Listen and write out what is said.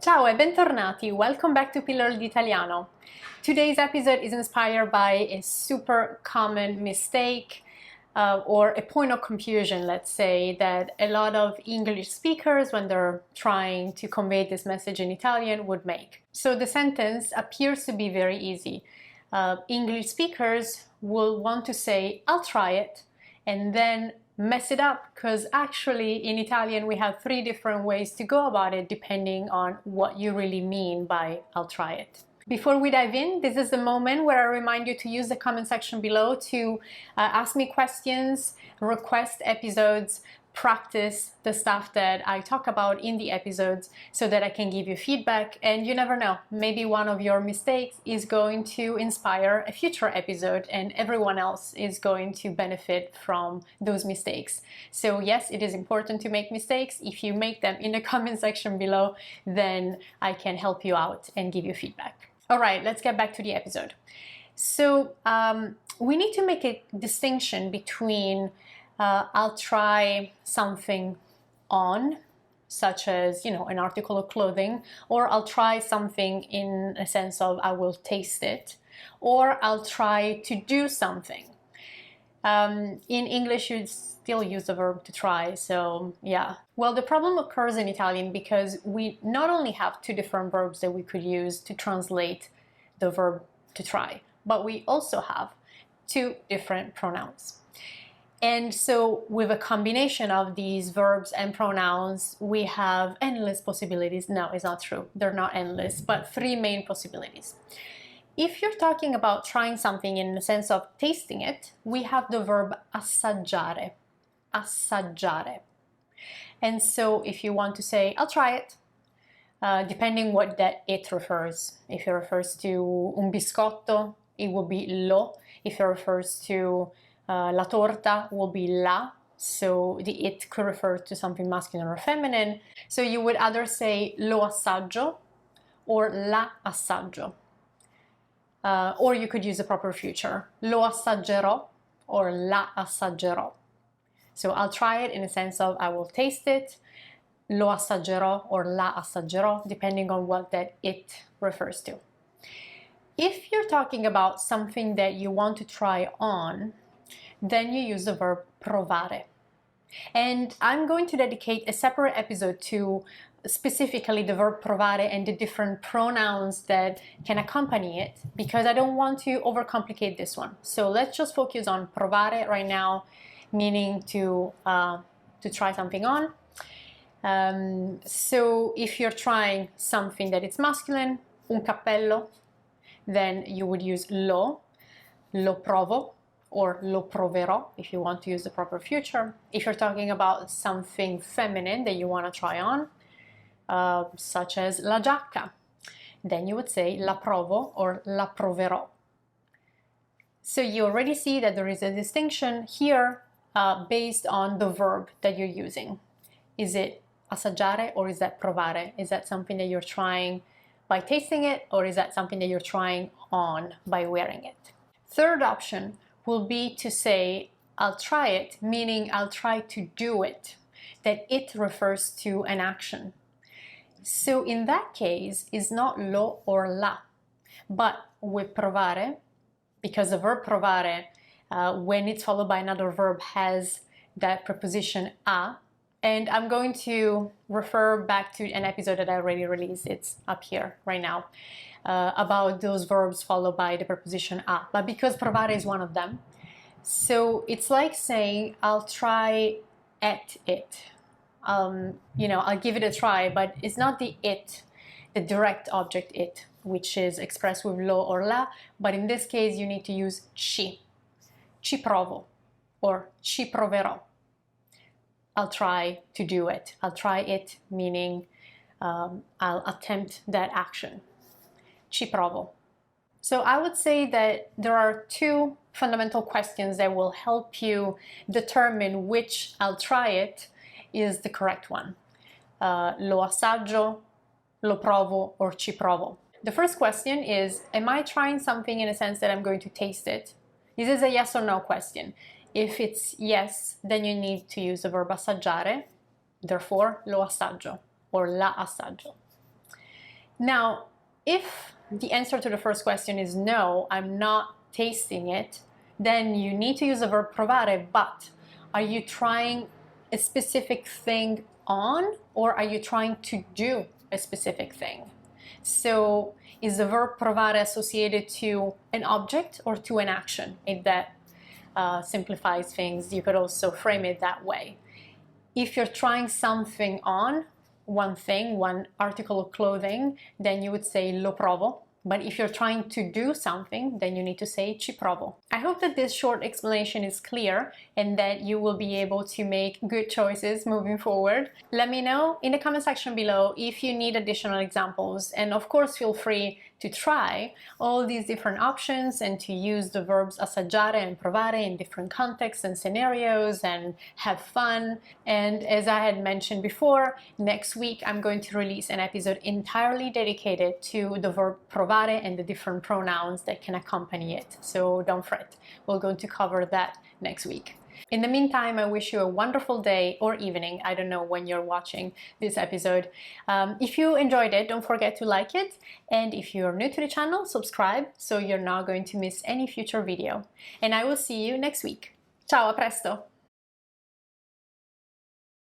Ciao e bentornati, welcome back to Pillole D'Italiano. Today's episode is inspired by a super common mistake or a point of confusion, let's say, that a lot of English speakers, when they're trying to convey this message in Italian, would make. So the sentence appears to be very easy. English speakers will want to say, I'll try it, and then mess it up, because actually in Italian we have 3 different ways to go about it depending on what you really mean by I'll try it. Before we dive in, this is the moment where I remind you to use the comment section below to ask me questions, request episodes, practice the stuff that I talk about in the episodes so that I can give you feedback. And you never know, maybe one of your mistakes is going to inspire a future episode and everyone else is going to benefit from those mistakes. So yes, it is important to make mistakes. If you make them in the comment section below, then I can help you out and give you feedback. All right, let's get back to the episode. So we need to make a distinction between I'll try something on, such as, an article of clothing, or I'll try something in a sense of I will taste it, or I'll try to do something. In English, you'd still use the verb to try, so yeah. Well, the problem occurs in Italian because we not only have 2 different verbs that we could use to translate the verb to try, but we also have 2 different pronouns. And so with a combination of these verbs and pronouns, we have endless possibilities. No, it's not true. They're not endless, but 3 main possibilities. If you're talking about trying something in the sense of tasting it, we have the verb assaggiare, assaggiare. And so if you want to say, I'll try it, depending what that it refers. If it refers to un biscotto, it will be lo. If it refers to la torta will be la, so the it could refer to something masculine or feminine. So you would either say lo assaggio or la assaggio. Or you could use the proper future, lo assaggerò or la assaggerò. So I'll try it in the sense of I will taste it, lo assaggerò or la assaggerò, depending on what that it refers to. If you're talking about something that you want to try on, then you use the verb provare. And I'm going to dedicate a separate episode to specifically the verb provare and the different pronouns that can accompany it, because I don't want to overcomplicate this one. So let's just focus on provare right now, meaning to try something on. So if you're trying something that is masculine, un cappello, then you would use lo provo, or lo proverò if you want to use the proper future. If you're talking about something feminine that you want to try on, such as la giacca, then you would say la provo or la proverò. So you already see that there is a distinction here based on the verb that you're using. Is it assaggiare or is that provare? Is that something that you're trying by tasting it, or is that something that you're trying on by wearing it? Third option will be to say I'll try it, meaning I'll try to do it, that it refers to an action. So in that case, it's not lo or la, but with provare, because the verb provare, when it's followed by another verb, has that preposition a, and I'm going to refer back to an episode that I already released, it's up here right now, about those verbs followed by the preposition a, but because provare is one of them, so it's like saying I'll try at it. I'll give it a try, but it's not the it, the direct object it, which is expressed with lo or la, but in this case you need to use ci provo or ci proverò. I'll try to do it. I'll try it, meaning I'll attempt that action. Ci provo. So I would say that there are 2 fundamental questions that will help you determine which I'll try it is the correct one. Lo assaggio, lo provo, or ci provo. The first question is, am I trying something in a sense that I'm going to taste it? This is a yes or no question. If it's yes, then you need to use the verb assaggiare, therefore lo assaggio or la assaggio. Now, if the answer to the first question is no, I'm not tasting it, then you need to use the verb provare, but are you trying a specific thing on, or are you trying to do a specific thing? So is the verb provare associated to an object or to an action? If that simplifies things, you could also frame it that way. If you're trying something on, one thing, one article of clothing, then you would say lo provo. But if you're trying to do something, then you need to say ci provo. I hope that this short explanation is clear and that you will be able to make good choices moving forward. Let me know in the comment section below if you need additional examples, and of course feel free to try all these different options and to use the verbs assaggiare and provare in different contexts and scenarios and have fun. And as I had mentioned before, next week I'm going to release an episode entirely dedicated to the verb provare and the different pronouns that can accompany it. So don't fret, we're going to cover that next week. In the meantime, I wish you a wonderful day or evening. I don't know when you're watching this episode. If you enjoyed it, don't forget to like it. And if you're new to the channel, subscribe so you're not going to miss any future video. And I will see you next week. Ciao, a presto!